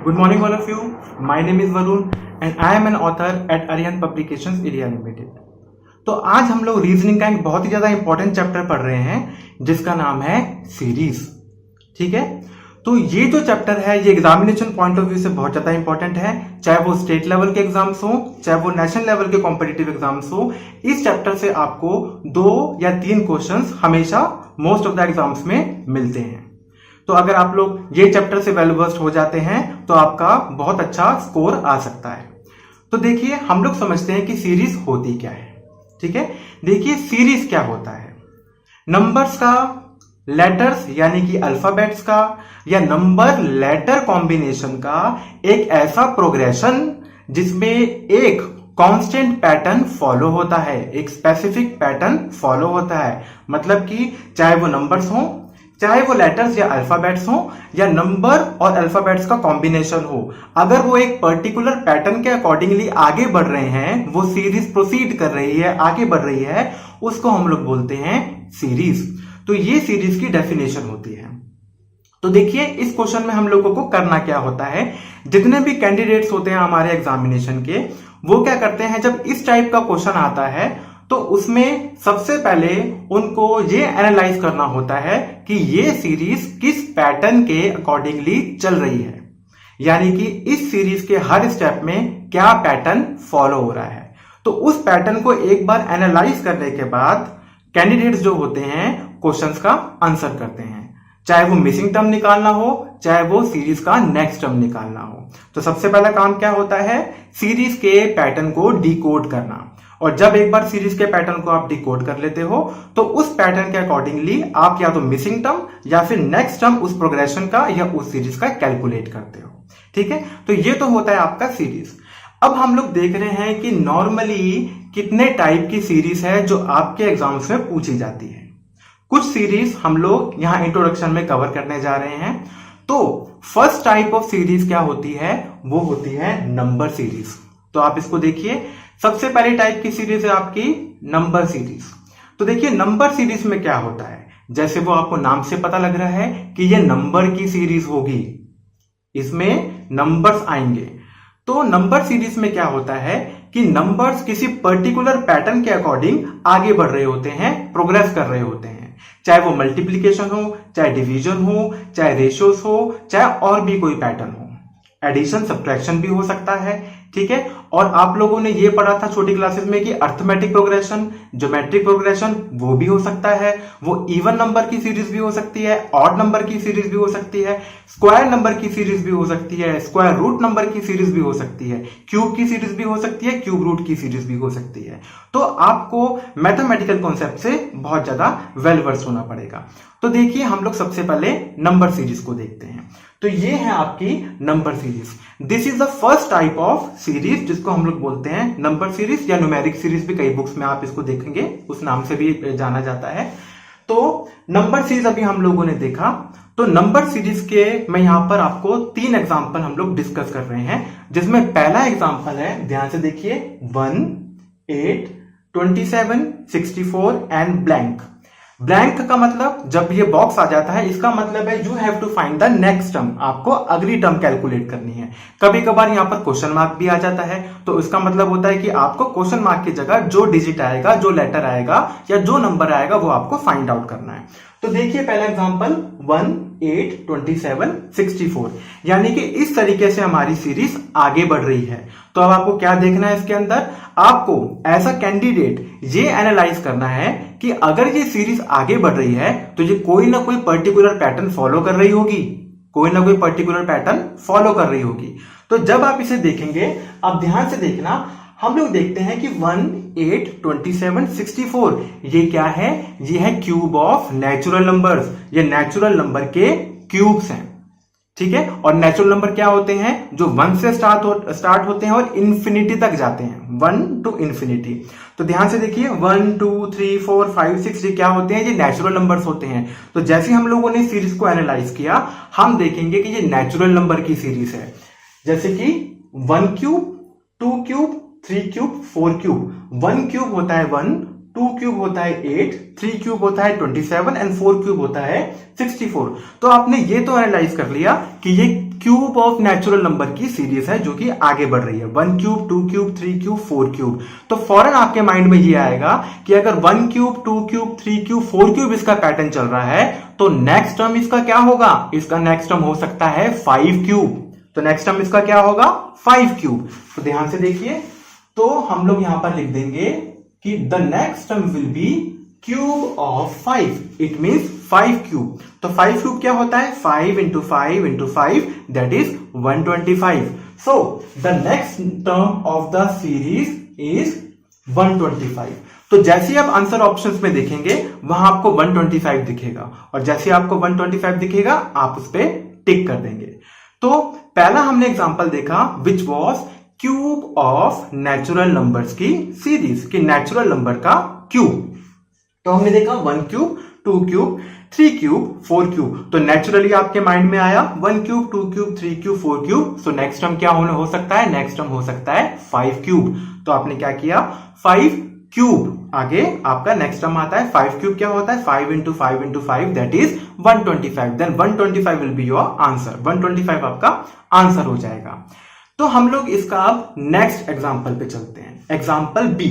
Good morning, all of you. My name is Varun and I am an author at Arihant Publications India Limited. तो आज हम लोग reasoning का एक बहुत ही ज्यादा इंपॉर्टेंट चैप्टर पढ़ रहे हैं जिसका नाम है सीरीज। ठीक है, तो ये जो चैप्टर है ये एग्जामिनेशन पॉइंट ऑफ व्यू से बहुत ज्यादा इंपॉर्टेंट है, चाहे वो स्टेट लेवल के एग्जाम्स हो चाहे वो नेशनल लेवल के कॉम्पिटिटिव एग्जाम्स हो। इस चैप्टर से आपको 2 या 3 क्वेश्चंस हमेशा मोस्ट ऑफ द एग्जाम्स में मिलते हैं। तो अगर आप लोग ये चैप्टर से वेल वर्स्ड हो जाते हैं तो आपका बहुत अच्छा स्कोर आ सकता है। तो देखिए, हम लोग समझते हैं कि सीरीज होती क्या है। ठीक है, देखिए सीरीज क्या होता है। नंबर्स का, लेटर्स यानी कि अल्फाबेट्स का या नंबर लेटर कॉम्बिनेशन का एक ऐसा प्रोग्रेशन जिसमें एक कांस्टेंट पैटर्न फॉलो होता है, एक स्पेसिफिक पैटर्न फॉलो होता है। मतलब कि चाहे वो नंबर्स हो, चाहे वो लेटर्स या अल्फाबेट्स हो, या नंबर और अल्फाबेट्स का कॉम्बिनेशन हो, अगर वो एक पर्टिकुलर पैटर्न के अकॉर्डिंगली आगे बढ़ रहे हैं, वो सीरीज प्रोसीड कर रही है, आगे बढ़ रही है, उसको हम लोग बोलते हैं सीरीज। तो ये सीरीज की डेफिनेशन होती है। तो देखिए, इस क्वेश्चन में हम लोगों को करना क्या होता है। जितने भी कैंडिडेट्स होते हैं हमारे एग्जामिनेशन के, वो क्या करते हैं, जब इस टाइप का क्वेश्चन आता है तो उसमें सबसे पहले उनको ये एनालाइज करना होता है कि ये सीरीज किस पैटर्न के अकॉर्डिंगली चल रही है, यानी कि इस सीरीज के हर स्टेप में क्या पैटर्न फॉलो हो रहा है। तो उस पैटर्न को एक बार एनालाइज करने के बाद कैंडिडेट्स जो होते हैं क्वेश्चंस का आंसर करते हैं, चाहे वो मिसिंग टर्म निकालना हो, चाहे वो सीरीज का नेक्स्ट टर्म निकालना हो। तो सबसे पहला काम क्या होता है, सीरीज के पैटर्न को डिकोड करना। और जब एक बार सीरीज के पैटर्न को आप डिकोड कर लेते हो तो उस पैटर्न के अकॉर्डिंगली आप या तो मिसिंग टर्म या फिर नेक्स्ट टर्म उस प्रोग्रेशन का या उस सीरीज का कैलकुलेट करते हो। ठीक है, तो ये तो होता है आपका सीरीज। अब हम लोग देख रहे हैं कि नॉर्मली कितने टाइप की सीरीज है जो आपके एग्जाम्स में पूछी जाती है। कुछ सीरीज हम लोग यहां इंट्रोडक्शन में कवर करने जा रहे हैं। तो फर्स्ट टाइप ऑफ सीरीज क्या होती है, वो होती है नंबर सीरीज। तो आप इसको देखिए, सबसे पहली टाइप की सीरीज है आपकी नंबर सीरीज। तो देखिए, नंबर सीरीज में क्या होता है, जैसे वो आपको नाम से पता लग रहा है कि ये नंबर की सीरीज होगी, इसमें नंबर्स आएंगे। तो नंबर सीरीज में क्या होता है कि नंबर्स किसी पर्टिकुलर पैटर्न के अकॉर्डिंग आगे बढ़ रहे होते हैं, प्रोग्रेस कर रहे होते हैं, चाहे वो मल्टीप्लीकेशन हो, चाहे डिवीजन हो, चाहे रेशियोस हो, चाहे और भी कोई पैटर्न हो। एडिशन सब्ट्रैक्शन भी हो सकता है। ठीक है, और आप लोगों ने ये पढ़ा था छोटी क्लासेस में कि अर्थमेटिक प्रोग्रेशन, ज्योमेट्रिक प्रोग्रेशन, वो भी हो सकता है। वो इवन नंबर की सीरीज भी हो सकती है, ऑड नंबर की सीरीज भी हो सकती है, स्क्वायर नंबर की सीरीज भी हो सकती है, स्क्वायर रूट नंबर की सीरीज भी हो सकती है, क्यूब की सीरीज भी हो सकती है, क्यूब रूट की सीरीज भी हो सकती है। तो आपको मैथमेटिकल कॉन्सेप्ट से बहुत ज्यादा वेल वर्स होना पड़ेगा। तो देखिए, हम लोग सबसे पहले नंबर सीरीज को देखते हैं। तो ये है आपकी number series. This is the first type of series जिसको हम लोग बोलते हैं नंबर सीरीज, या न्यूमेरिक सीरीज भी कई बुक्स में आप इसको देखेंगे, उस नाम से भी जाना जाता है। तो नंबर सीरीज अभी हम लोगों ने देखा। तो नंबर सीरीज के मैं यहां पर आपको 3 एग्जांपल हम लोग डिस्कस कर रहे हैं, जिसमें पहला एग्जांपल है, ध्यान से देखिए, 1, 8, 27, 64 एंड ब्लैंक। ब्लैंक का मतलब, जब ये बॉक्स आ जाता है, इसका मतलब है you have to find the next term, आपको अगली टर्म कैलकुलेट करनी है। कभी कभार यहां पर क्वेश्चन मार्क भी आ जाता है, तो इसका मतलब होता है कि आपको क्वेश्चन मार्क की जगह जो डिजिट आएगा, जो लेटर आएगा या जो नंबर आएगा वो आपको फाइंड आउट करना है। तो देखिए, पहला एग्जांपल 1, 8, 27, 64, यानी कि इस तरीके से हमारी सीरीज आगे बढ़ रही है। तो अब आपको क्या देखना है इसके अंदर, आपको एज अ कैंडिडेट ये एनालाइज करना है कि अगर ये सीरीज आगे बढ़ रही है तो ये कोई ना कोई पर्टिकुलर पैटर्न फॉलो कर रही होगी, कोई ना कोई पर्टिकुलर पैटर्न फॉलो कर रही होगी। तो जब आप इसे देखेंगे, अब ध्यान से देखना, हम लोग देखते हैं कि 1, 8, 27, 64 ये क्या है, ये है क्यूब ऑफ नेचुरल नंबर्स। ये नेचुरल नंबर के क्यूब्स हैं। ठीक है, और नेचुरल नंबर क्या होते हैं, जो 1 से स्टार्ट होते हैं और इंफिनिटी तक जाते हैं, 1 to इंफिनिटी। तो ध्यान से देखिए, 1, 2, 3, 4, 5, 6 ये क्या होते हैं, ये नेचुरल नंबर्स होते हैं। तो जैसे हम लोगों ने सीरीज को एनालाइज किया, हम देखेंगे कि ये नेचुरल नंबर की सीरीज है। जैसे कि 1 cube, 2 cube, 3 cube, 4 cube. 1 cube होता है 1, 2 क्यूब होता है 8, 3 क्यूब होता है 27 एंड 4 क्यूब होता है 64। तो आपने ये तो एनालाइज कर लिया कि ये क्यूब ऑफ नेचुरल नंबर की सीरीज है जो कि आगे बढ़ रही है, 1 क्यूब, 2 क्यूब, 3 क्यूब, 4 क्यूब। तो फौरन आपके माइंड में ये आएगा कि अगर 1 क्यूब, 2 क्यूब, 3 क्यूब, 4 क्यूब इसका पैटर्न चल रहा है तो नेक्स्ट टर्म इसका क्या होगा? इसका नेक्स्ट टर्म हो सकता है 5 क्यूब। तो नेक्स्ट टर्म इसका क्या होगा? 5 क्यूब। तो ध्यान से देखिए, तो हम लोग यहां पर लिख देंगे कि the next term will be cube of 5, it means 5 cube. तो 5 क्यूब क्या होता है? 5 into 5 into 5 that is 125। So the next term of the series is 125। तो जैसे ही आप आंसर ऑप्शंस में देखेंगे वहां आपको 125 दिखेगा, और जैसे आपको 125 दिखेगा आप उस पर टिक कर देंगे। तो पहला हमने एग्जांपल देखा which was cube of natural numbers की सीरीज, कि नेचुरल नंबर का क्यूब। तो हमने देखा 1 क्यूब, 2 क्यूब, 3 क्यूब, 4 क्यूब। तो नेचुरली आपके माइंड में आया 1 cube, 2 cube, 3 cube, 4 cube. So next term क्या हो सकता है? नेक्स्ट टर्म हो सकता है 5 क्यूब। तो आपने क्या किया? 5 क्यूब, आगे आपका नेक्स्ट टर्म आता है 5 क्यूब। क्या होता है? 5 into 5 into 5 that is 125। Then 125 will be your answer. 125 आपका आंसर हो जाएगा। तो हम लोग इसका अब नेक्स्ट एग्जांपल पे चलते हैं। एग्जांपल बी,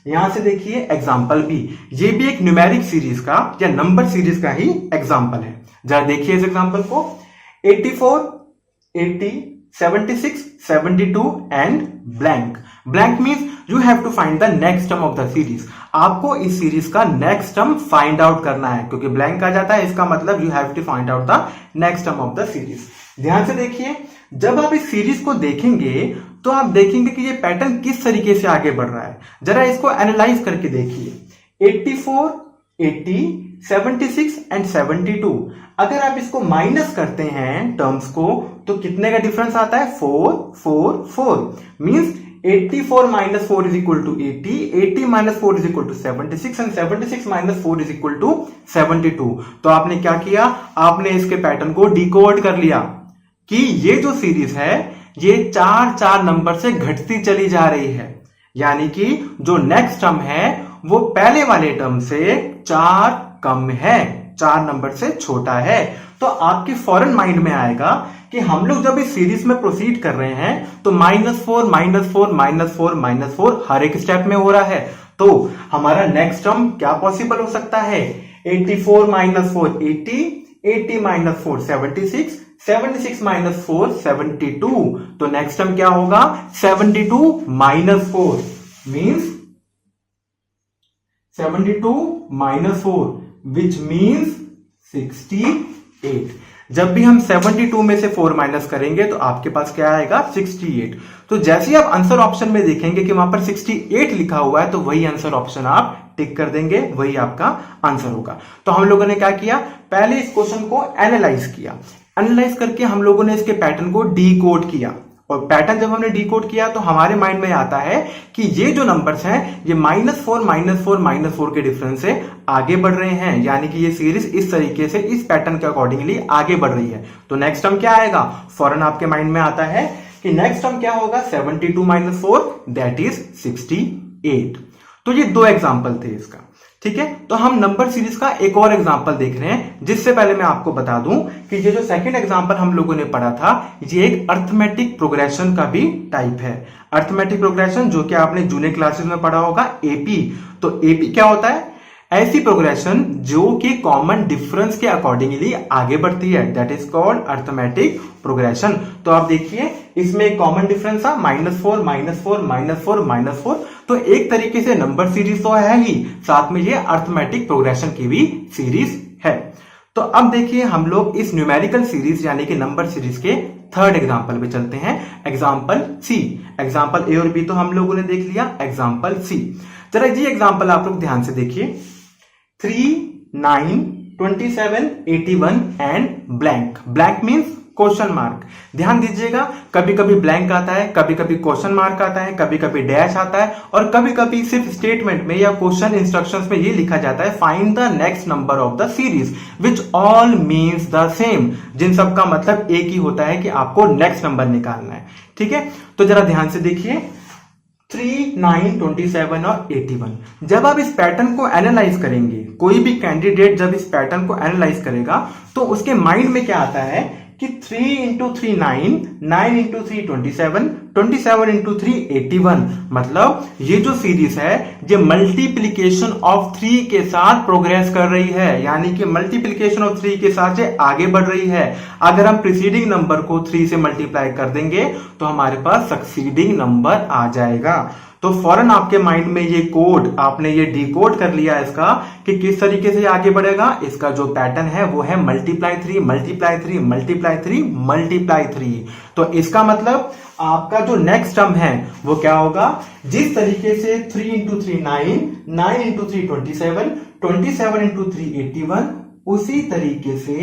यहां से देखिए एग्जांपल बी, ये भी एक न्यूमेरिक सीरीज का या नंबर सीरीज का ही एग्जांपल है। जरा देखिए इस एग्जांपल को। 84, 80, 76, 72 and blank. Blank means you have to find the next term of the series. आपको इस सीरीज का नेक्स्ट टर्म फाइंड आउट करना है, क्योंकि ब्लैंक आ जाता है इसका मतलब you have to find out the next term of the series. ध्यान से देखिए, जब आप इस सीरीज को देखेंगे तो आप देखेंगे कि ये पैटर्न किस तरीके से आगे बढ़ रहा है। जरा इसको एनालाइज करके देखिए। 84, 80, 76 एंड 72, अगर आप इसको माइनस करते हैं टर्म्स को तो कितने का डिफरेंस आता है? 4, 4, 4 means 84 minus 4 is equal to 80, 80 minus 4 is equal to 76 and 76 minus 4 is equal to 72। तो आपने क्या किया? आपने इसके पैटर्न को डिकोड कर लिया कि ये जो सीरीज है ये 4 नंबर से घटती चली जा रही है, यानी कि जो नेक्स्ट टर्म है वो पहले वाले टर्म से 4 कम है, 4 नंबर से छोटा है। तो आपके फौरन माइंड में आएगा कि हम लोग जब इस सीरीज में प्रोसीड कर रहे हैं तो -4, -4, -4, -4 हर एक स्टेप में हो रहा है। तो हमारा नेक्स्ट टर्म क्या पॉसिबल हो सकता है? 84 माइनस 4 80, 80 माइनस 4 76, 76 माइनस 4 72। तो नेक्स्ट टर्म क्या होगा? 72 minus 4 means 72 minus 4 which means 68। जब भी हम 72 में से 4 माइनस करेंगे तो आपके पास क्या आएगा? 68। तो जैसे ही आप आंसर ऑप्शन में देखेंगे कि वहां पर 68 लिखा हुआ है तो वही आंसर ऑप्शन आप टिक कर देंगे, वही आपका आंसर होगा। तो हम लोगों ने क्या किया? पहले इस क्वेश्चन को एनालाइज किया, एनालाइज करके हम लोगों ने इसके पैटर्न को डीकोड किया, और पैटर्न जब हमने डीकोड किया तो हमारे माइंड में आता है कि ये जो नंबर्स हैं ये -4, -4, -4 के डिफरेंस से आगे बढ़ रहे हैं, यानी कि ये सीरीज इस तरीके से इस पैटर्न के अकॉर्डिंगली आगे बढ़ रही है। तो नेक्स्ट टर्म क्या आएगा? फौरन आपके माइंड में आता है कि नेक्स्ट टर्म क्या होगा? 72 माइनस 4 दैट इज 68। तो ये 2 एग्जाम्पल थे इसका, ठीक है। तो हम नंबर सीरीज का एक और एग्जांपल देख रहे हैं, जिससे पहले मैं आपको बता दूं कि ये जो सेकंड एग्जांपल हम लोगों ने पढ़ा था ये एक अर्थमेटिक प्रोग्रेशन का भी टाइप है। अर्थमेटिक प्रोग्रेशन जो कि आपने जूनियर क्लासेस में पढ़ा होगा, एपी। तो एपी क्या होता है? ऐसी प्रोग्रेशन जो कि कॉमन डिफरेंस के अकॉर्डिंगली आगे बढ़ती है, that is called arithmetic progression. तो आप देखिए इसमें एक कॉमन डिफरेंस था -4, -4, -4, -4। तो एक तरीके से नंबर सीरीज तो है ही, साथ में ये अर्थमेटिक प्रोग्रेशन की भी सीरीज है। तो अब देखिए हम लोग इस न्यूमेरिकल सीरीज यानी कि नंबर सीरीज के थर्ड एग्जांपल पे चलते हैं। एग्जांपल सी। एग्जांपल ए और बी तो हम लोगों ने देख लिया, एग्जांपल सी। जरा जी एग्जांपल आप लोग ध्यान से देखिए। 3, 9, 27, 81 and blank. Blank means question mark. ध्यान दीजिएगा, कभी कभी ब्लैंक आता है, कभी कभी क्वेश्चन मार्क आता है, कभी कभी डैश आता है, और कभी कभी सिर्फ स्टेटमेंट में या क्वेश्चन इंस्ट्रक्शंस में ये लिखा जाता है find the next number of the series which all means the same. जिन सब का मतलब एक ही होता है कि आपको नेक्स्ट नंबर निकालना है, ठीक है। तो जरा ध्यान से देखिए, 3, 9, 27 और 81। जब आप इस पैटर्न को एनालाइज करेंगे, कोई भी कैंडिडेट जब इस पैटर्न को एनालाइज करेगा तो उसके माइंड में क्या आता है कि 3 इंटू 3 9, 9 इंटू 3 27, 27 इंटू 3 81। मतलब ये जो सीरीज है ये मल्टीप्लीकेशन ऑफ 3 के साथ प्रोग्रेस कर रही है, यानी कि मल्टीप्लीकेशन ऑफ 3 के साथ ये आगे बढ़ रही है। अगर हम प्रीसीडिंग नंबर को 3 से मल्टीप्लाई कर देंगे तो हमारे पास सक्सीडिंग नंबर आ जाएगा। तो फौरन आपके माइंड में ये कोड, आपने ये डिकोड कर लिया इसका कि किस तरीके से आगे बढ़ेगा। इसका जो पैटर्न है वो है मल्टीप्लाई 3, मल्टीप्लाई 3, मल्टीप्लाई 3, मल्टीप्लाई 3। तो इसका मतलब आपका जो नेक्स्ट टर्म है वो क्या होगा, जिस तरीके से 3 इंटू 3 9, 9 इंटू 3 27, 27 इंटू 3 81, उसी तरीके से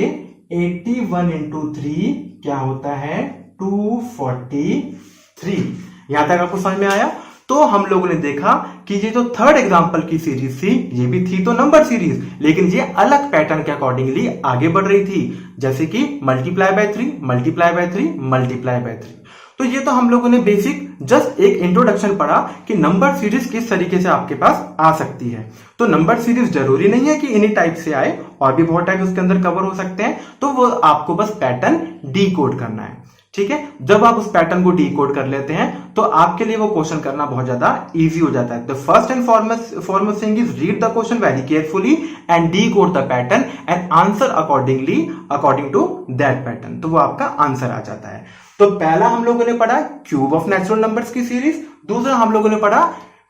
81 इंटू 3 क्या होता है 243। यहां तक आपको समझ में आया। तो हम लोगों ने देखा कि ये जो थर्ड एग्जांपल की सीरीज थी ये भी थी तो नंबर सीरीज, लेकिन ये अलग पैटर्न के अकॉर्डिंगली आगे बढ़ रही थी, जैसे कि multiply by 3, multiply by 3, multiply by 3। तो ये तो हम लोगों ने बेसिक जस्ट एक इंट्रोडक्शन पढ़ा कि नंबर सीरीज किस तरीके से आपके पास आ सकती है। तो नंबर सीरीज जरूरी नहीं है कि इन्हीं टाइप से आए, और भी बहुत टाइप उसके अंदर कवर हो सकते हैं। तो वो आपको बस पैटर्न डीकोड करना है, ठीक है। जब आप उस पैटर्न को डीकोड कर लेते हैं तो आपके लिए वो क्वेश्चन करना बहुत ज्यादा इजी हो जाता है। The first and foremost thing is read the question very carefully and decode the pattern and answer accordingly according to that pattern, तो वो आपका आंसर आ जाता है। तो पहला हम लोगों ने पढ़ा क्यूब ऑफ नेचुरल नंबर्स की सीरीज, दूसरा हम लोगों ने पढ़ा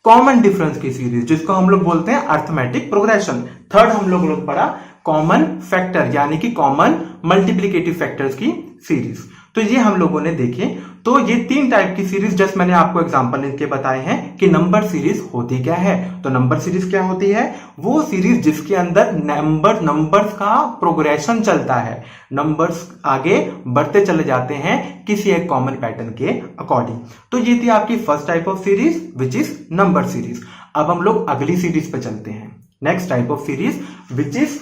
कॉमन डिफरेंस की सीरीज जिसको हम लोग बोलते हैं अर्थमेटिक प्रोग्रेशन, थर्ड हम लोग पढ़ा कॉमन फैक्टर यानी कि कॉमन मल्टीप्लिकेटिव फैक्टर्स की सीरीज। तो ये हम लोगों ने देखे। तो ये 3 टाइप की सीरीज जस्ट मैंने आपको एग्जांपल इनके बताए हैं कि नंबर सीरीज होती क्या है। तो नंबर सीरीज क्या होती है, वो सीरीज जिसके अंदर नंबर्स का प्रोग्रेशन चलता है, नंबर्स आगे बढ़ते चले जाते हैं किसी एक कॉमन पैटर्न के अकॉर्डिंग। तो ये थी आपकी first type of series which is number series. अब हम लोग अगली सीरीज पे चलते हैं, next type of series which is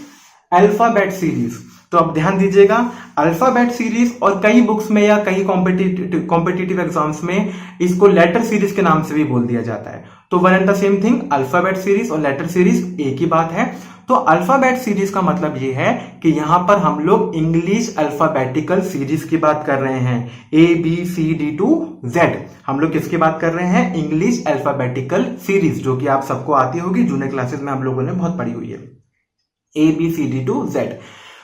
alphabet series. तो अब ध्यान दीजिएगा, अल्फाबेट सीरीज और कई बुक्स में या कई कॉम्पिटिटिव एग्जाम्स में इसको लेटर सीरीज के नाम से भी बोल दिया जाता है। तो one and the same thing, alphabet series और लेटर सीरीज एक ही बात है। तो अल्फाबेट सीरीज का मतलब ये है कि यहां पर हम लोग इंग्लिश अल्फाबेटिकल सीरीज की बात कर रहे हैं, ABCD to Z। हम लोग किसकी बात कर रहे हैं, इंग्लिश अल्फाबेटिकल सीरीज, जो कि आप सबको आती होगी, जूनियर क्लासेस में हम लोगों ने बहुत पढ़ी हुई है, ABCD to Z।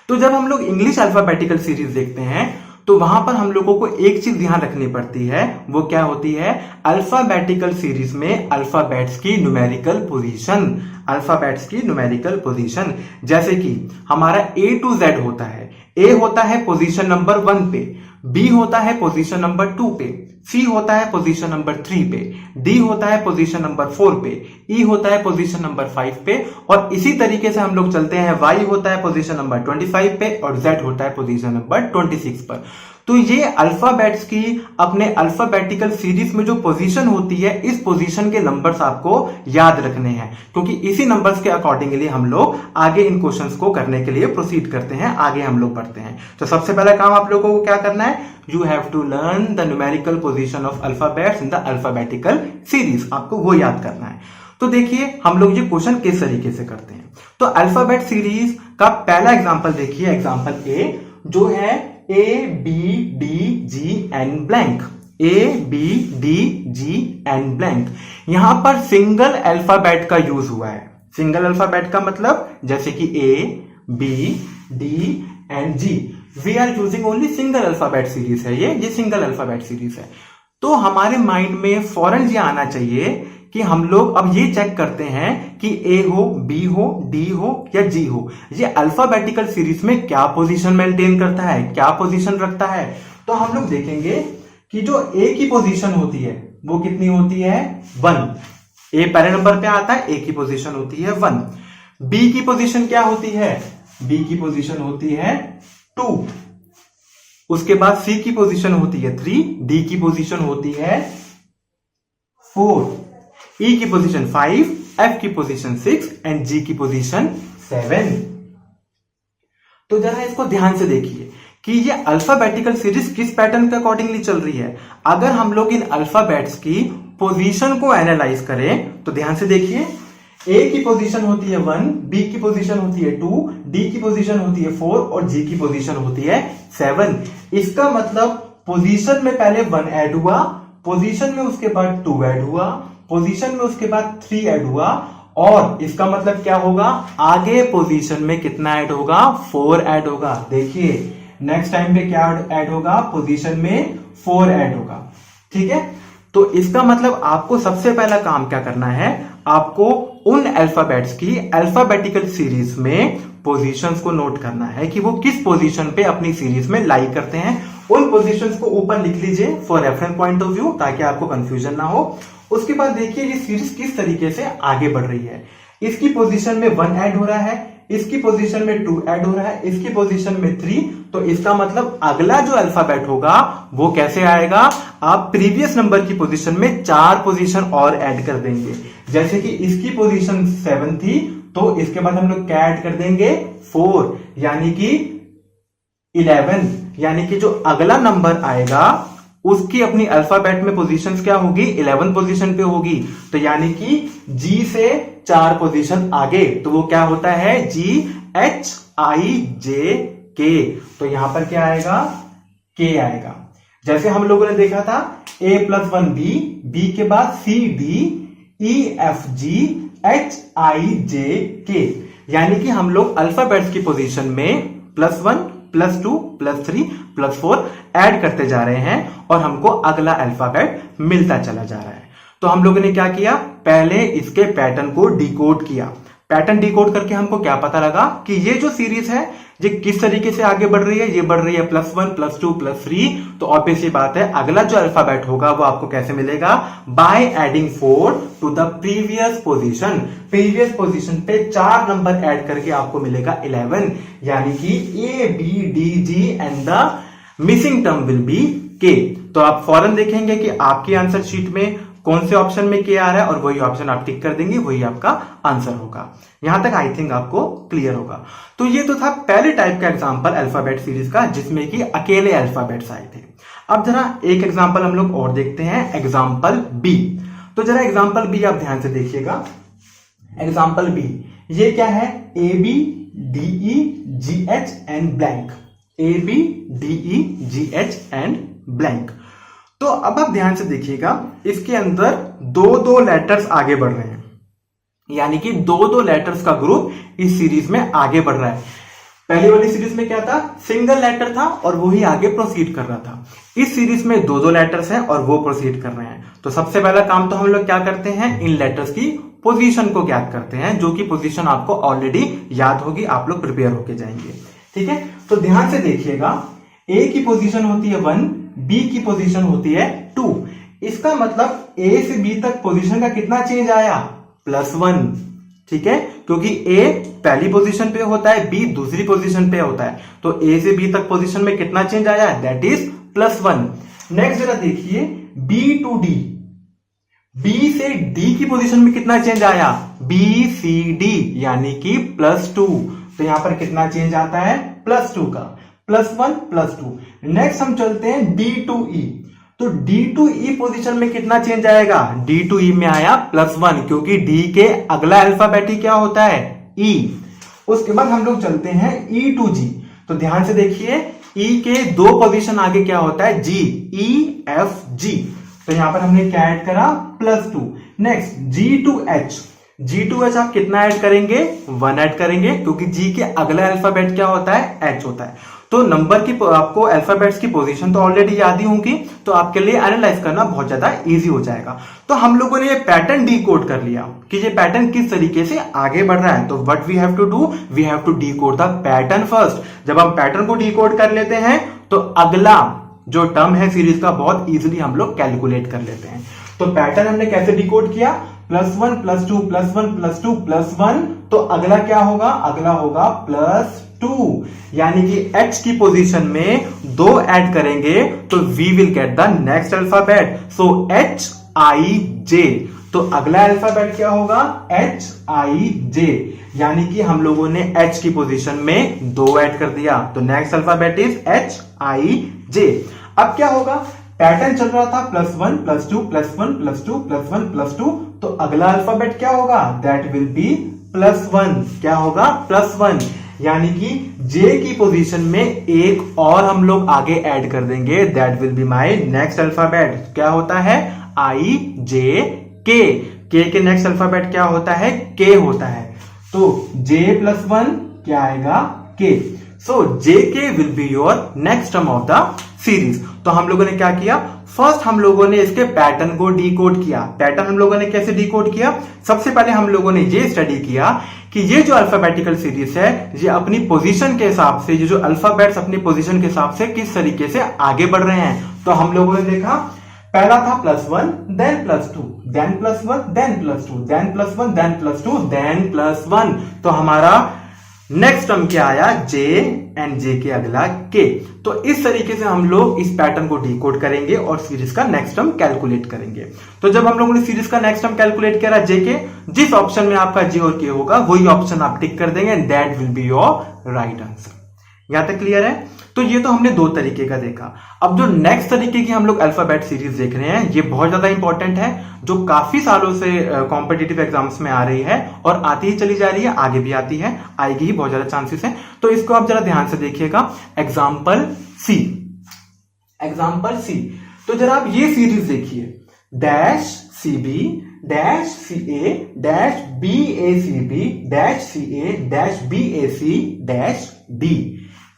तो जब हम लोग इंग्लिश अल्फाबेटिकल सीरीज देखते हैं तो वहां पर हम लोगों को एक चीज ध्यान रखनी पड़ती है, वो क्या होती है, अल्फाबेटिकल सीरीज में अल्फाबेट्स की न्यूमेरिकल पोजीशन, अल्फाबेट्स की न्यूमेरिकल पोजीशन। जैसे कि हमारा A to Z होता है, A होता है पोजीशन नंबर 1 पे, B होता है पोजीशन नंबर 2 पे, C होता है पोजीशन नंबर 3 पे, D होता है पोजीशन नंबर 4 पे, E होता है पोजीशन नंबर 5 पे, और इसी तरीके से हम लोग चलते हैं, Y होता है पोजीशन नंबर 25 पे और Z होता है पोजीशन नंबर 26 पर। तो ये अल्फाबेट्स की अपने अल्फाबेटिकल सीरीज में जो पोजीशन होती है, इस पोजीशन के नंबर्स आपको याद रखने हैं, क्योंकि इसी नंबर्स के अकॉर्डिंगली हम लोग आगे इन क्वेश्चंस को करने के लिए प्रोसीड करते हैं, आगे हम लोग बढ़ते हैं। तो सबसे पहला काम आप लोगों को क्या करना है, you have to learn the numerical position of alphabets in the alphabetical series, आपको वो याद करना है। तो देखिए हम लोग ये क्वेश्चन किस तरीके से करते हैं। तो अल्फाबेट सीरीज का पहला एग्जांपल देखिए, एग्जांपल ए जो है ABDGN ब्लैंक, ABDGN ब्लैंक। यहां पर सिंगल अल्फाबेट का यूज हुआ है। सिंगल अल्फाबेट का मतलब जैसे कि ABDNG, we are using only single alphabet series है, ये सिंगल अल्फाबेट सीरीज है। तो हमारे माइंड में फौरन ये आना चाहिए कि हम लोग अब ये चेक करते हैं कि A हो, B हो, D हो या G हो, ये अल्फाबेटिकल सीरीज में क्या पोजीशन मेंटेन करता है, क्या पोजीशन रखता है। तो हम लोग देखेंगे कि जो A की पोजीशन होती है वो कितनी होती है, 1। A पहले नंबर पे आता है, A की पोजीशन होती है 1। B की पोजीशन क्या होती है, B की पोजीशन होती है 2। उसके बाद C की पोजीशन होती है 3, D की पोजीशन होती है 4, E की पोजीशन 5, F की पोजीशन 6 एंड G की पोजीशन 7। तो जरा इसको ध्यान से देखिए कि ये अल्फाबेटिकल सीरीज किस पैटर्न के अकॉर्डिंगली चल रही है। अगर हम लोग इन अल्फाबेट्स की पोजीशन को एनालाइज करें तो ध्यान से देखिए, ए की पोजीशन होती है 1, बी की पोजीशन होती है 2, डी की पोजीशन होती है 4 और जी की पोजीशन होती है 7। इसका मतलब पोजीशन में पहले 1 ऐड हुआ, पोजीशन में उसके बाद 2 ऐड हुआ, पोजीशन में उसके बाद 3 ऐड हुआ, और इसका मतलब क्या होगा, आगे पोजीशन में कितना ऐड होगा, 4 ऐड होगा। देखिए नेक्स्ट टाइम पे क्या ऐड होगा, पोजीशन में 4 ऐड होगा। ठीक है, तो इसका मतलब आपको सबसे पहला काम क्या करना है, आपको उन अल्फाबेट्स की अल्फाबेटिकल सीरीज में पोजीशंस को नोट करना है कि वो किस पोजीशन पे अपनी सीरीज में लाई करते हैं। उन पोजीशंस को ऊपर लिख लीजिए for reference point of view, ताकि आपको कंफ्यूजन ना हो। उसके बाद देखिए ये सीरीज किस तरीके से आगे बढ़ रही है। इसकी पोजीशन में 1 ऐड हो रहा है, इसकी पोजीशन में 2 ऐड हो रहा है, इसकी पोजीशन में 3। तो इसका मतलब अगला जो अल्फाबेट होगा वो कैसे आएगा, आप प्रीवियस नंबर की पोजीशन में 4 पोजीशन और ऐड कर देंगे। जैसे कि इसकी पोजीशन 7 थी, तो इसके बाद हम लोग क्या ऐड कर देंगे, 4, यानी कि 11। यानी कि जो अगला नंबर आएगा उसकी अपनी अल्फाबेट में पोजीशंस क्या होगी, 11 पोजीशन पे होगी। तो यानी कि जी से 4 पोजीशन आगे, तो वो क्या होता है, GHIJK। तो यहां पर क्या आएगा, K आएगा। जैसे हम लोगों ने देखा था A+1B, B के बाद CDEFGHIJK, यानी कि हम लोग अल्फाबेट्स की पोजीशन में +1 +2 +3 +4 ऐड करते जा रहे हैं और हमको अगला अल्फाबेट मिलता चला जा रहा है। तो हम लोगों ने क्या किया, पहले इसके पैटर्न को डिकोड किया। पैटर्न डिकोड करके हमको क्या पता लगा कि ये जो सीरीज है ये किस तरीके से आगे बढ़ रही है, ये बढ़ रही है +1 +2 +3। तो ऑब्वियसली बात है अगला जो अल्फाबेट होगा वो आपको कैसे मिलेगा, by adding 4 to the previous position. Previous position पे 4 नंबर ऐड करके आपको मिलेगा 11, यानी कि ABDG and the missing term will be K। तो आप फौरन देखेंगे कि आपकी आंसर शीट में कौन से ऑप्शन में K आ रहा है और वही ऑप्शन आप टिक कर देंगे, वही आपका आंसर होगा। यहां तक आई थिंक आपको क्लियर होगा। तो ये तो था पहले टाइप का एग्जांपल अल्फाबेट सीरीज का, जिसमें कि अकेले अल्फाबेट्स आए थे। अब जरा एक एग्जांपल हम लोग और देखते हैं, एग्जांपल बी। तो जरा एग्जांपल बी आप ध्यान से देखिएगा। एग्जांपल बी ये क्या है, ABDEGH and blank, ABDEGH and blank. तो अब आप ध्यान से देखिएगा, इसके अंदर 2-2 लेटर्स आगे बढ़ रहे हैं, यानी कि 2-2 लेटर्स का ग्रुप इस सीरीज में आगे बढ़ रहा है। पहली वाली सीरीज में क्या था, सिंगल लेटर था और वो ही आगे प्रोसीड कर रहा था। इस सीरीज में 2-2 लेटर्स हैं और वो प्रोसीड कर रहे हैं। तो सबसे पहला काम तो हम लोग क्या करते हैं, इन लेटर्स की पोजीशन को ज्ञात करते हैं, जो कि पोजीशन आपको ऑलरेडी याद होगी, आप लोग प्रिपेयर होके जाएंगे। ठीक है, तो ध्यान से देखिएगा, ए की पोजीशन होती है 1, बी की पोजीशन होती है 2। इसका मतलब ए से बी तक पोजीशन का कितना चेंज आया, +1। ठीक है, क्योंकि ए पहली पोजीशन पे होता है, बी दूसरी पोजीशन पे होता है, तो ए से बी तक पोजीशन में कितना चेंज आया, दैट इज +1। नेक्स्ट जरा देखिए, बी टू डी, बी से डी की पोजीशन में कितना चेंज आया, BCD, यानी कि +2। तो यहां पर कितना चेंज आता है, +2 का, +1 +2। नेक्स्ट हम चलते हैं D to E। तो D to E पोजीशन में कितना चेंज आएगा, D to E में आया +1, क्योंकि D के अगला अल्फाबेट ही क्या होता है, E। उसके बाद हम लोग चलते हैं E to G। तो ध्यान से देखिए, E के 2 पोजीशन आगे क्या होता है, G, EFG। तो यहां पर हमने क्या ऐड करा, +2। Next G to H, G to H आप कितना ऐड करेंगे, 1 ऐड करेंगे, क्योंकि G के अगला अल्फाबेट क्या होता है, H होता है। तो नंबर की आपको अल्फाबेट्स की पोजीशन तो ऑलरेडी याद ही होगी, तो आपके लिए एनालाइज करना बहुत ज्यादा इजी हो जाएगा। तो हम लोगों ने ये पैटर्न डिकोड कर लिया कि ये पैटर्न किस तरीके से आगे बढ़ रहा है। तो what we have to do, we have to decode the pattern first. जब हम पैटर्न को डिकोड कर लेते हैं तो अगला जो टर्म है सीरीज का बहुत इजीली हम लोग कैलकुलेट कर लेते हैं। तो पैटर्न हमने कैसे डिकोड किया, +1 +2 +1 +2 +1। तो अगला क्या होगा, अगला होगा +2, यानी कि H की पोजीशन में 2 ऐड करेंगे तो we will get the next alphabet, so HIJ। तो अगला अल्फाबेट क्या होगा, HIJ, यानी कि हम लोगों ने H की पोजीशन में 2 ऐड कर दिया, तो नेक्स्ट अल्फाबेट इज HIJ। अब क्या होगा, पैटर्न चल रहा था +1 +2 +1 +2 +1 +2, तो अगला अल्फाबेट क्या होगा, दैट विल बी +1। क्या होगा, +1, यानी कि जे की पोजीशन में एक और हम लोग आगे ऐड कर देंगे, that will be my next alphabet. क्या होता है, आई जे के नेक्स्ट अल्फाबेट क्या होता है, के होता है। तो J +1 क्या आएगा, के। सो JK will be your next term of the series. तो हम लोगों ने क्या किया, फर्स्ट हम लोगों ने इसके पैटर्न को डिकोड किया। पैटर्न हम लोगों ने कैसे डिकोड किया, सबसे पहले हम लोगों ने ये स्टडी किया कि ये जो अल्फाबेटिकल सीरीज है ये अपनी पोजीशन के हिसाब से, ये जो अल्फाबेट्स अपनी पोजीशन के हिसाब से किस तरीके से आगे बढ़ रहे हैं। तो हम लोगों ने देखा, पहला था +1 then +2 then +1 then +2 then +1 then +2 then +1। तो हमारा नेक्स्ट टर्म क्या आया, J एंड J के अगला K। तो इस तरीके से हम लोग इस पैटर्न को डिकोड करेंगे और सीरीज का नेक्स्ट टर्म कैलकुलेट करेंगे। तो जब हम लोगों ने सीरीज का नेक्स्ट टर्म कैलकुलेट किया J के, जिस ऑप्शन में आपका J और K होगा वही ऑप्शन आप टिक कर देंगे, that will be your right answer. यहां तक क्लियर है। तो ये तो हमने दो तरीके का देखा। अब जो नेक्स्ट तरीके की हम लोग अल्फाबेट सीरीज देख रहे हैं, ये बहुत ज्यादा इंपॉर्टेंट है, जो काफी सालों से कॉम्पिटिटिव एग्जाम्स में आ रही है और आती ही चली जा रही है, आगे भी आती है, आएगी ही, बहुत ज्यादा चांसेस है। तो इसको आप जरा ध्यान से देखिएगा। एग्जाम्पल सी, एग्जाम्पल सी। तो जरा आप ये सीरीज देखिए, dash CB dash CA dash BACB dash CA dash BAC dash D।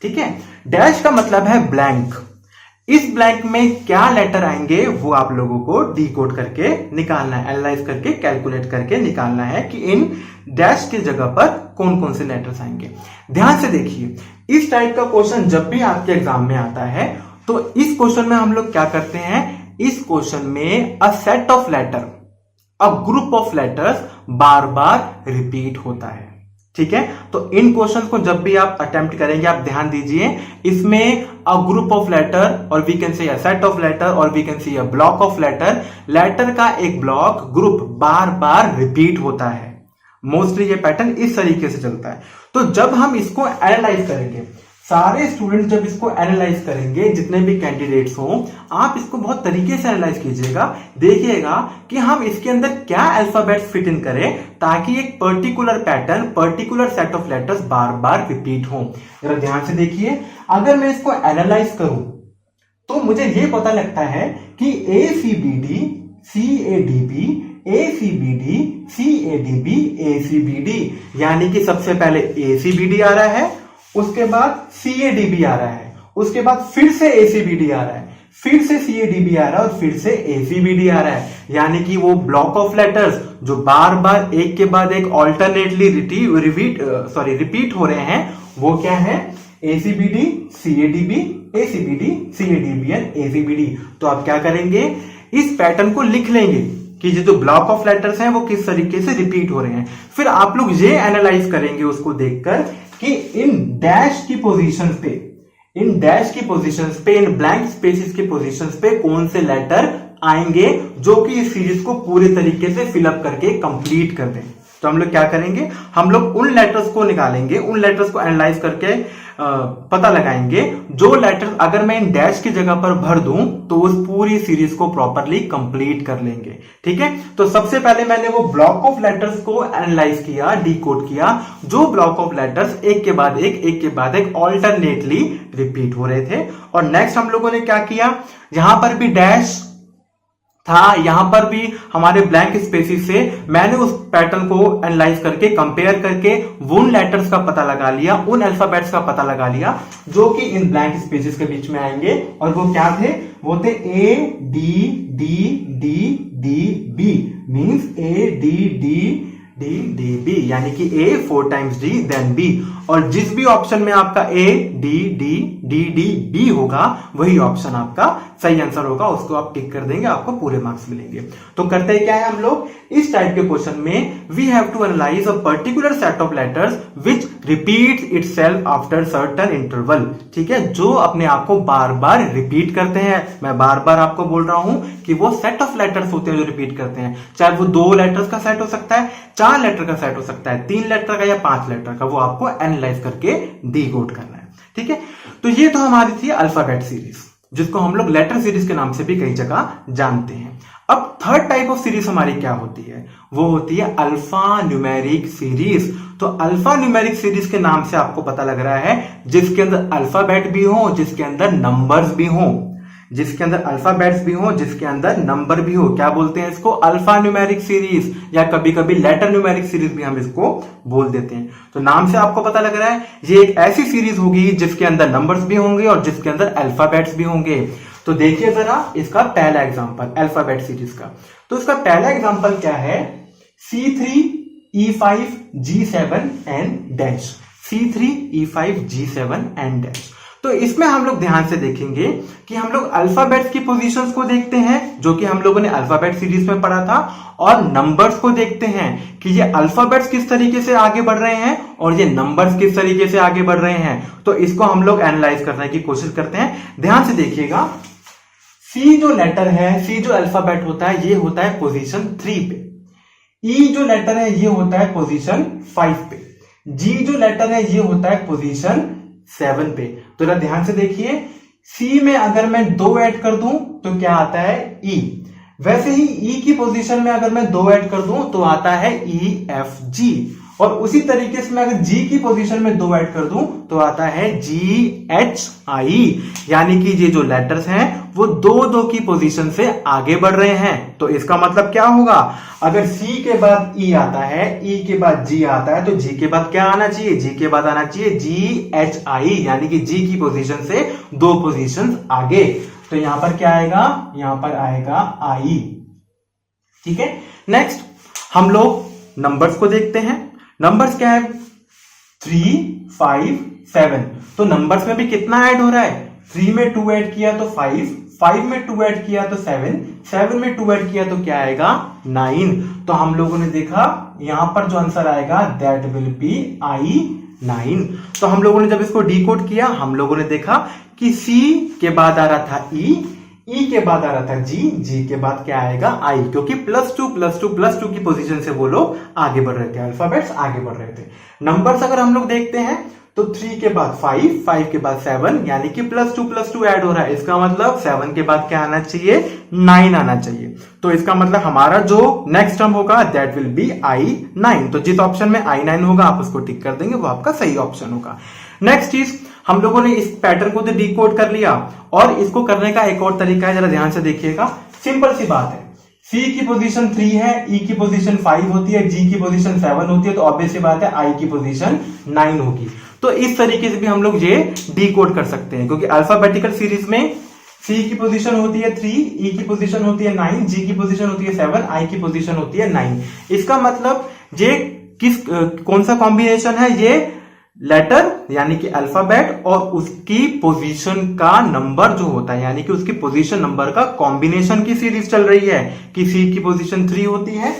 ठीक है, डैश का मतलब है ब्लैंक। इस ब्लैंक में क्या लेटर आएंगे वो आप लोगों को डिकोड करके निकालना है, एनालाइज करके, कैलकुलेट करके निकालना है कि इन डैश की जगह पर कौन कौन से लेटर्स आएंगे। ध्यान से देखिए, इस टाइप का क्वेश्चन जब भी आपके एग्जाम में आता है तो इस क्वेश्चन में हम लोग क्या करते हैं, इस क्वेश्चन में a set of letter, a group of letters बार बार रिपीट होता है। ठीक है, तो इन क्वेश्चंस को जब भी आप अटेम्प्ट करेंगे, आप ध्यान दीजिए, इसमें अ ग्रुप ऑफ लेटर और we can say a set of letter और we can say a block of letter, letter का एक ब्लॉक, ग्रुप बार बार रिपीट होता है। मोस्टली ये पैटर्न इस तरीके से चलता है। तो जब हम इसको एनालाइज करेंगे, सारे स्टूडेंट जब इसको एनालाइज करेंगे, जितने भी कैंडिडेट्स हों, आप इसको बहुत तरीके से एनालाइज कीजिएगा, देखिएगा कि हम इसके अंदर क्या अल्फाबेट्स फिट इन करें ताकि एक particular pattern, particular set of letters बार बार रिपीट हो। जरा ध्यान से देखिए, अगर मैं इसको एनालाइज करूं तो मुझे यह पता लगता है कि ACBD CADB ACBD CADB ACBD, यानी कि सबसे पहले ACBD आ रहा है, उसके बाद CADB आ रहा है, उसके बाद फिर से ACBD आ रहा है, फिर से CADB आ रहा है और फिर से ACBD आ रहा है। यानी कि वो ब्लॉक ऑफ लेटर्स जो बार बार एक के बाद एक ऑल्टरनेटली रिपीट हो रहे हैं, वो क्या है, ACBD CADB ACBD CADB and ACBD। तो आप क्या करेंगे, इस पैटर्न को लिख लेंगे कि ये जो ब्लॉक ऑफ लेटर्स हैं वो किस तरीके से रिपीट हो रहे हैं। फिर आप लोग ये एनालाइज करेंगे उसको देखकर कि इन डैश की पोजीशंस पे, इन डैश की पोजीशंस पे, इन ब्लैंक स्पेसेस की पोजीशंस पे कौन से लेटर आएंगे जो कि इस सीरीज को पूरे तरीके से फिलअप करके कंप्लीट कर दें। तो हम लोग क्या करेंगे, हम लोग उन लेटर्स को निकालेंगे, उन लेटर्स को एनालाइज करके पता लगाएंगे जो लेटर्स अगर मैं इन डैश की जगह पर भर दूं तो उस पूरी सीरीज को प्रॉपरली कंप्लीट कर लेंगे। ठीक है, तो सबसे पहले मैंने वो ब्लॉक ऑफ लेटर्स को एनालाइज किया, डिकोड किया, जो ब्लॉक ऑफ लेटर्स एक के बाद एक ऑल्टरनेटली रिपीट हो रहे थे। और नेक्स्ट हम लोगों ने क्या किया, यहां पर भी डैश था, यहां पर भी हमारे ब्लैंक स्पेसिस से मैंने उस पैटर्न को एनालाइज करके, कंपेयर करके उन लेटर्स का पता लगा लिया, उन अल्फाबेट्स का पता लगा लिया जो कि इन ब्लैंक स्पेसिस के बीच में आएंगे। और वो क्या थे, वो थे ADDDDB, मींस ADDDDB, यानी कि A 4 times D then B। और जिस भी ऑप्शन में आपका ADDDDB होगा वही ऑप्शन आपका सही आंसर होगा, उसको आप टिक कर देंगे, आपको पूरे मार्क्स मिलेंगे। तो करते क्या है हम लोग, इस टाइप के क्वेश्चन में we have to analyse a particular set of letters which repeats itself after certain interval. ठीक है, जो अपने आप को बार बार रिपीट करते हैं। मैं बार बार आपको बोल रहा हूं कि वो सेट ऑफ लेटर्स होते हैं जो रिपीट करते हैं, चाहे वो 2 लेटर्स का सेट हो सकता है, 4 लेटर का सेट हो सकता है, 3 लेटर का या 5 लेटर का, वो आपको एनालाइज करके डिकोड करना है। ठीक है, तो ये तो हमारी थी अल्फाबेट सीरीज। जिसको हम लोग लेटर सीरीज के नाम से भी कई जगह जानते हैं। अब थर्ड टाइप ऑफ सीरीज हमारी क्या होती है, वो होती है अल्फा न्यूमेरिक सीरीज। तो अल्फा न्यूमेरिक सीरीज के नाम से आपको पता लग रहा है जिसके अंदर अल्फाबेट भी हो, जिसके अंदर नंबर्स भी हो, जिसके अंदर अल्फाबेट्स भी हो, जिसके अंदर नंबर भी हो। क्या बोलते हैं इसको, अल्फा न्यूमेरिक सीरीज, या कभी कभी लेटर न्यूमेरिक सीरीज भी हम इसको बोल देते हैं। तो नाम से आपको पता लग रहा है ये एक ऐसी सीरीज होगी जिसके अंदर नंबर्स भी होंगे और जिसके अंदर अल्फाबेट्स भी होंगे। तो देखिए जरा इसका पहला एग्जांपल अल्फाबेट सीरीज का। तो इसका पहला एग्जांपल क्या है, C3 E5 G7 and dash, C3 E5 G7 and dash. तो इसमें हम लोग ध्यान से देखेंगे कि हम लोग अल्फाबेट्स की पोजीशंस को देखते हैं जो कि हम लोगों ने अल्फाबेट सीरीज में पढ़ा था, और नंबर्स को देखते हैं कि ये अल्फाबेट्स किस तरीके से आगे बढ़ रहे हैं और ये नंबर्स किस तरीके से आगे बढ़ रहे हैं। तो इसको हम लोग एनालाइज करने की कोशिश करते हैं। ध्यान से देखिएगा, सी जो लेटर है, सी जो अल्फाबेट होता है ये होता है पोजीशन 3 पे, ई जो लेटर है ये होता है पोजीशन 5 पे, जी जो लेटर है ये होता है पोजीशन 7 पे। तो जरा ध्यान से देखिए, सी में अगर मैं 2 ऐड कर दूं तो क्या आता है, ई। वैसे ही ई की पोजीशन में अगर मैं 2 ऐड कर दूं तो आता है ई एफ जी, और उसी तरीके से मैं अगर जी की पोजीशन में 2 ऐड कर दूं तो आता है जी एच आई। यानी कि ये जो लेटर्स हैं वो 2-2 की पोजीशन से आगे बढ़ रहे हैं। तो इसका मतलब क्या होगा, अगर सी के बाद ई आता है, ई के बाद जी आता है, तो जी के बाद क्या आना चाहिए, जी के बाद आना चाहिए जी एच आई, यानी कि जी की पोजीशन से 2 पोजीशन आगे। तो यहां पर क्या आएगा, यहां पर आएगा आई। ठीक है, नेक्स्ट हम लोग नंबर्स को देखते हैं। नंबर्स क्या है, 3, 5, 7। तो नंबर्स में भी कितना ऐड हो रहा है, 3 में 2 ऐड किया तो 5, 5 में 2 ऐड किया तो 7, 7 में 2 ऐड किया तो क्या आएगा, 9। तो हम लोगों ने देखा यहां पर जो आंसर आएगा दैट विल बी आई 9। तो हम लोगों ने जब इसको डिकोड किया, हम लोगों ने देखा कि सी के बाद आ रहा था ई के बाद आ रहा था जी के बाद क्या आएगा, आई, क्योंकि +2 की पोजीशन से वो लोग आगे बढ़ रहे थे, अल्फाबेट्स आगे बढ़ रहे थे। नंबर्स अगर हम लोग देखते हैं तो 3 के बाद 5, 5 के बाद 7, यानी कि +2 ऐड हो रहा है। इसका मतलब 7 के बाद क्या आना चाहिए, 9 आना चाहिए। तो इसका मतलब हमारा जो नेक्स्ट टर्म होगा दैट विल बी I9। तो जिस ऑप्शन में I9 होगा आप उसको टिक कर देंगे, वो आपका सही ऑप्शन होगा। नेक्स्ट चीज, हम लोगों ने इस पैटर्न को तो डिकोड कर लिया, और इसको करने का एक और तरीका है, जरा ध्यान से देखिएगा। सिंपल सी बात है, सी की पोजीशन 3 है, ई की पोजीशन 5 होती है, जी की पोजीशन 7 होती है, तो ऑब्वियस सी बात है आई की पोजीशन 9 होगी। तो इस तरीके से भी हम लोग ये डिकोड कर सकते हैं, क्योंकि अल्फाबेटिकल सीरीज में सी की पोजीशन होती है 3, ई की पोजीशन होती है 9, जी की पोजीशन होती है 7, आई की पोजीशन होती है 9। इसका मतलब ये कौन सा कॉम्बिनेशन है, ये लेटर यानी कि अल्फाबेट और उसकी पोजीशन का नंबर जो होता है, यानी कि उसकी पोजीशन नंबर का कॉम्बिनेशन की सीरीज चल रही है, कि सी की पोजीशन 3 होती है,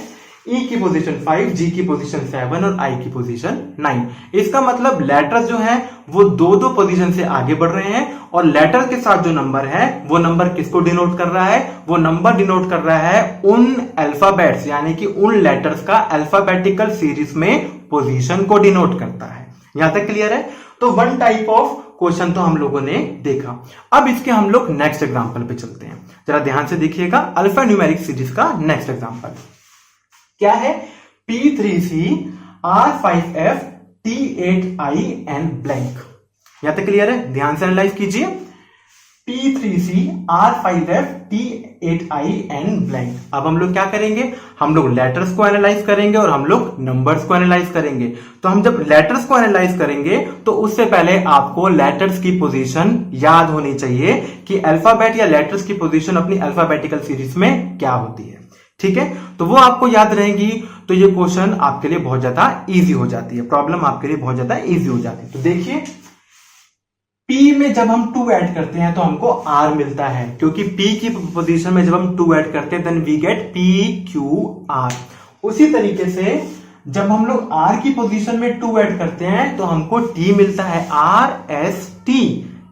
ई की पोजीशन 5, जी की पोजीशन 7 और आई की पोजीशन 9। इसका मतलब लेटर्स जो हैं वो 2-2 पोजीशन से आगे बढ़ रहे हैं, और लेटर के साथ जो नंबर है वो नंबर किसको डिनोट कर रहा है, वो नंबर डिनोट कर रहा है उन अल्फाबेट्स यानी कि उन लेटर्स का अल्फाबेटिकल सीरीज में पोजीशन को डिनोट करता है। यहां तक क्लियर है। तो 1 टाइप ऑफ क्वेश्चन तो हम लोगों ने देखा। अब इसके हम लोग नेक्स्ट एग्जांपल पे चलते हैं। जरा ध्यान से देखिएगा, अल्फा न्यूमेरिक सीरीज का नेक्स्ट एग्जांपल क्या है, P3C R5F T8I N blank. यहां तक क्लियर है, ध्यान से एनालाइज कीजिए। P3C R5F T8I N blank. अब हम लोग क्या करेंगे, हम लोग लेटर्स को एनालाइज करेंगे और हम लोग नंबर्स को एनालाइज करेंगे। तो हम जब लेटर्स को एनालाइज करेंगे तो उससे पहले आपको लेटर्स की पोजीशन याद होनी चाहिए कि अल्फाबेट या लेटर्स की पोजीशन अपनी अल्फाबेटिकल सीरीज में क्या होती है। ठीक है, तो वो आपको याद रहेगी, तो ये क्वेश्चन आपके लिए बहुत ज्यादा इजी हो जाती है, प्रॉब्लम आपके लिए बहुत ज्यादा इजी हो जाती है। तो देखिए, P में जब हम 2 ऐड करते हैं तो हमको R मिलता है, क्योंकि P की पोजीशन में जब हम 2 ऐड करते हैं देन वी गेट PQR। उसी तरीके से जब हम लोग R की पोजीशन में 2 ऐड करते हैं तो हमको T मिलता है, RST।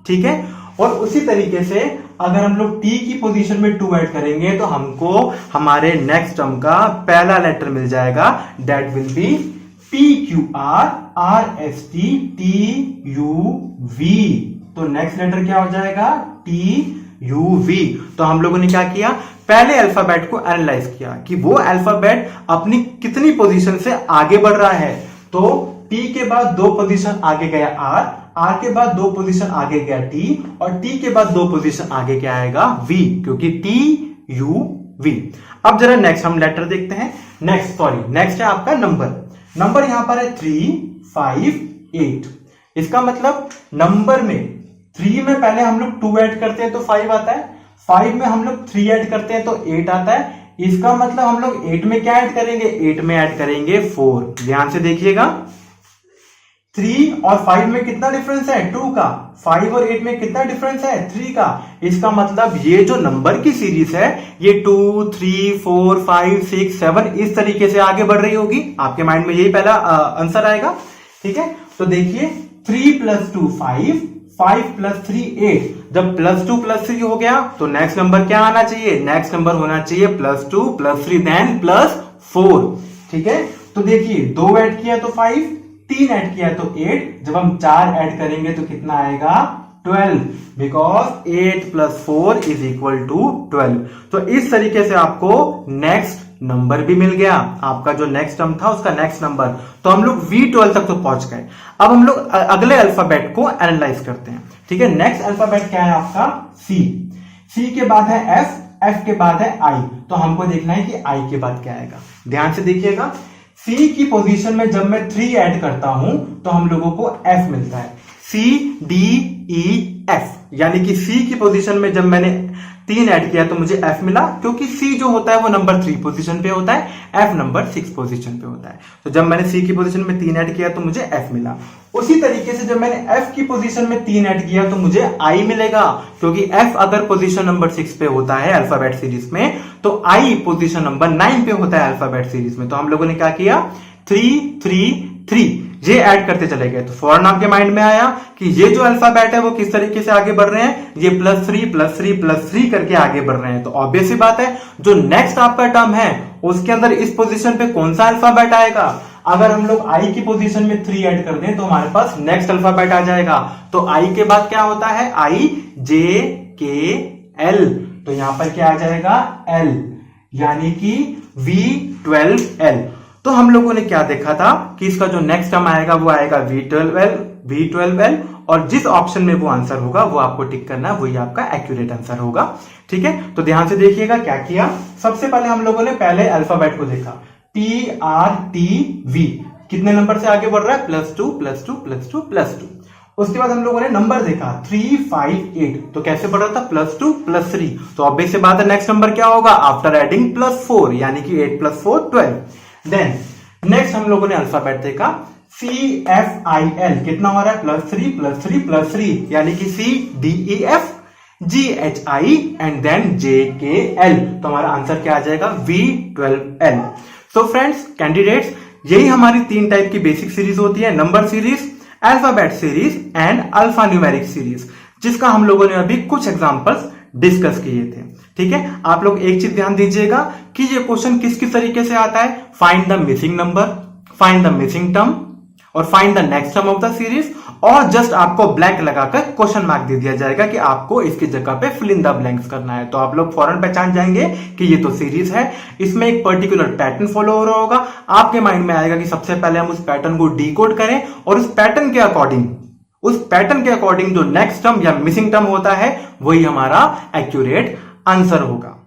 ठीक है, और उसी तरीके से अगर हम लोग T की पोजीशन में 2 ऐड करेंगे तो हमको हमारे नेक्स्ट टर्म का पहला लेटर मिल जाएगा, that will be PQR RST TUV। तो नेक्स्ट लेटर क्या हो जाएगा, T UV। तो हम लोगों ने क्या किया, पहले अल्फाबेट को एनालाइज किया कि वो अल्फाबेट अपनी कितनी पोजीशन से आगे बढ़ रहा है। तो T के बाद 2 पोजीशन आगे गया R के बाद 2 पोजीशन आगे गया T, और T के बाद 2 पोजीशन आगे क्या आएगा, V, क्योंकि TUV। अब जरा नेक्स्ट हम लेटर देखते हैं। नेक्स्ट है आपका नंबर यहां पर है 3, 5, 8। इसका मतलब नंबर में 3 में पहले हम लोग 2 ऐड करते हैं तो 5 आता है, 5 में हम लोग 3 ऐड करते हैं तो 8 आता है। इसका मतलब हम लोग 8 में क्या ऐड करेंगे, 8 में ऐड करेंगे 4। ध्यान से देखिएगा, 3 और 5 में कितना डिफरेंस है, 2 का। 5 और 8 में कितना डिफरेंस है, 3 का। इसका मतलब ये जो नंबर की सीरीज है ये 2, 3, 4, 5, 6, 7 इस तरीके से आगे बढ़ रही होगी। आपके माइंड में यही पहला आंसर आएगा। ठीक है, तो देखिए 3 + 2 5, 5 + 3 8। जब +2 + 3 हो गया तो नेक्स्ट नंबर क्या आना चाहिए, नेक्स्ट नंबर होना चाहिए +2 + 3 देन +4। ठीक है, तो देखिए 2 ऐड किया तो 5, 3 ऐड किया तो 8, जब हम 4 ऐड करेंगे तो कितना आएगा, 12, बिकॉज 8 + 4 = 12। तो इस तरीके से आपको नेक्स्ट नंबर भी मिल गया, आपका जो नेक्स्ट टर्म था उसका नेक्स्ट नंबर। तो हम लोग V12 तक तो पहुंच गए। अब हम लोग अगले अल्फाबेट को एनालाइज करते हैं। ठीक है, नेक्स्ट अल्फाबेट क्या है आपका, C के बाद है F के बाद है I। तो हमको देखना है कि I के बाद क्या आएगा। ध्यान से देखिएगा, C की पोजीशन में जब मैं 3 ऐड करता हूं तो हम लोगों को F मिलता है, CDEF। यानी कि C की पोजीशन में जब मैंने 3 ऐड किया तो मुझे F मिला, क्योंकि C जो होता है वो नंबर 3 पोजीशन पे होता है, F नंबर 6 पोजीशन पे होता है। तो जब मैंने C की पोजीशन में 3 ऐड किया तो मुझे F मिला। उसी तरीके से जब मैंने F की पोजीशन में 3 ऐड किया तो मुझे I मिलेगा, क्योंकि F अगर पोजीशन नंबर 6 पे होता है अल्फाबेट सीरीज में तो I पोजीशन नंबर 9 पे होता है अल्फाबेट सीरीज में। तो हम लोगों ने क्या किया, 3, 3, 3 ये ऐड करते चले गए। तो फौरन आपके माइंड में आया कि ये जो अल्फाबेट है वो किस तरीके से आगे बढ़ रहे हैं, ये +3 +3 +3 करके आगे बढ़ रहे हैं। तो ऑब्वियस सी बात है, जो नेक्स्ट आपका टर्म है उसके अंदर इस पोजीशन पे कौन सा अल्फाबेट आएगा। अगर हम लोग I की पोजीशन में 3 ऐड कर दें तो हमारे पास नेक्स्ट अल्फाबेट आ जाएगा। तो I के बाद क्या होता है, IJKL। तो यहां पर क्या आ जाएगा, L, यानी कि V12L। तो हम लोगों ने क्या देखा था कि इसका जो नेक्स्ट टर्म आएगा वो आएगा V12L, और जिस ऑप्शन में वो आंसर होगा वो आपको टिक करना है, वही आपका एक्यूरेट आंसर होगा। ठीक है, तो ध्यान से देखिएगा क्या किया। सबसे पहले हम लोगों ने पहले अल्फाबेट को देखा, PRTV कितने नंबर से आगे बढ़ रहा है, +2 +2 +2 +2। उसके बाद हम लोगों ने नंबर देखा 3, 5, 8। तो कैसे बढ़ रहा था, +2 +3। तो ऑब्वियस सी बात है नेक्स्ट नंबर क्या होगा, आफ्टर एडिंग +4, यानी कि 8 + 4 12। देन नेक्स्ट हम लोगों ने अल्फाबेट देखा CFIL, कितना हो रहा है, +3 +3 +3, यानी कि CDEF GHI and then JKL। तो हमारा आंसर क्या आ जाएगा, V12L। सो फ्रेंड्स, कैंडिडेट्स, यही हमारी 3 टाइप की बेसिक सीरीज होती है, number series, alphabet series and alpha numeric series, जिसका हम लोगों ने अभी कुछ एग्जांपल्स डिस्कस किए थे। ठीक है, आप लोग एक चीज ध्यान दीजिएगा कि ये क्वेश्चन किस किस तरीके से आता है, find the missing number, find the missing term और find the next term of the series, और जस्ट आपको ब्लैंक लगाकर क्वेश्चन मार्क दे दिया जाएगा कि आपको इसकी जगह पे फिल इन द ब्लैंक्स करना है। तो आप लोग फौरन पहचान जाएंगे कि ये तो सीरीज है, इसमें एक पर्टिकुलर पैटर्न फॉलो हो रहा होगा। आपके माइंड में आएगा कि सबसे पहले हम उस पैटर्न को डिकोड करें और उस पैटर्न के अकॉर्डिंग जो नेक्स्ट टर्म या मिसिंग टर्म होता है वही हमारा एक्यूरेट आंसर होगा।